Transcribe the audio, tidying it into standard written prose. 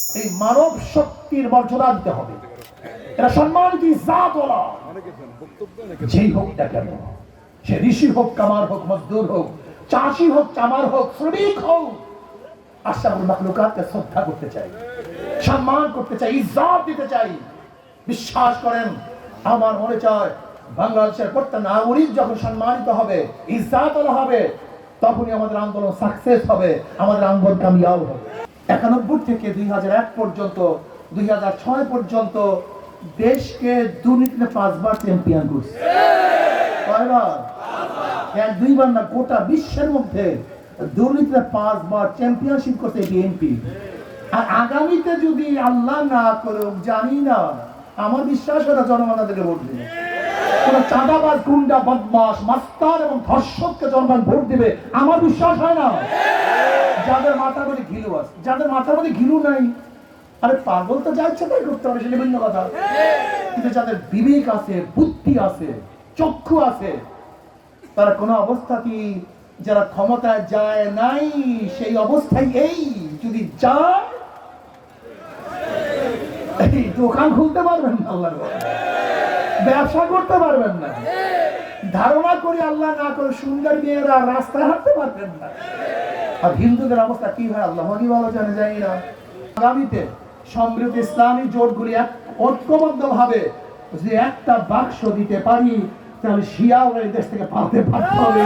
এই মানব শক্তির মর্যাদা দিতে হবে। এরা সম্মানিত ইজ্জাতওয়ালা যেই হোক না কেন, সে ঋষি হোক, কামার হোক, মজদুর হোক, চাষি হোক, চামার হোক, শ্রমিক হোক, আশরাফুল মাখলুকাতকে শ্রদ্ধা করতে চাই, সম্মান করতে চাই, ইজ্জত দিতে চাই। বিশ্বাস করেন, আমার মনে চায় বাংলাদেশের প্রত্যেক নাগরিক যখন সম্মানিত হবে, ইজ্জতওয়ালা হবে, তখনই আমাদের আন্দোলন সাকসেস হবে, আমাদের আন্দোলন কামিয়াব হবে। 91 থেকে 2001 পর্যন্ত, 2006 পর্যন্ত দেশকে দুর্নীতিতে 5 বার চ্যাম্পিয়ন করছে। কয়বার? 2 বার না, গোটা বিশ্বের মধ্যে দুর্নীতিতে 5 বার চ্যাম্পিয়নশিপ করছে বিএনপি। আর আগামীতে যদি আল্লাহ না করুক, জানি না, আমার বিশ্বাস হয় না জনগণ তাদেরকে ভোট দেবে। কোন চাঁদাবাজ, গুন্ডা, বদমাশ, মাস্তান এবং ধর্ষককে জনগণ ভোট দেবে আমার বিশ্বাস হয় না। যাদের মাথার মধ্যে ঘিলু আছে, যাদের মাথার মধ্যে ঘিলু নাই, আরে পাগল তো যা ইচ্ছা তাই করতে পারে, সেটা ভিন্ন কথা। কিন্তু যাদের বিবেক আছে, বুদ্ধি আছে, চক্ষু আছে, তারা কোনো অবস্থাতেই, যারা ক্ষমতায় যায় নাই সেই অবস্থায় এই যদি যায়, এই দোকান খুলতে পারবেন না, আল্লাহর ব্যবসা করতে পারবেন না, ধারণা করি আল্লাহ না করে সুন্দর মেয়েরা রাস্তায় হাঁটতে পারবেন না। আর হিন্দুদের অবস্থা কি হয় আল্লাহ কি ভালো জানে, জানি না। আগামীতে সমৃদ্ধ ইসলামী জোটগুলি ঐক্যবদ্ধ ভাবে যদি একটা বাক্স দিতে পারি, তাহলে শিয়া ওই দেশ থেকে পালাতে বাধ্য হবে।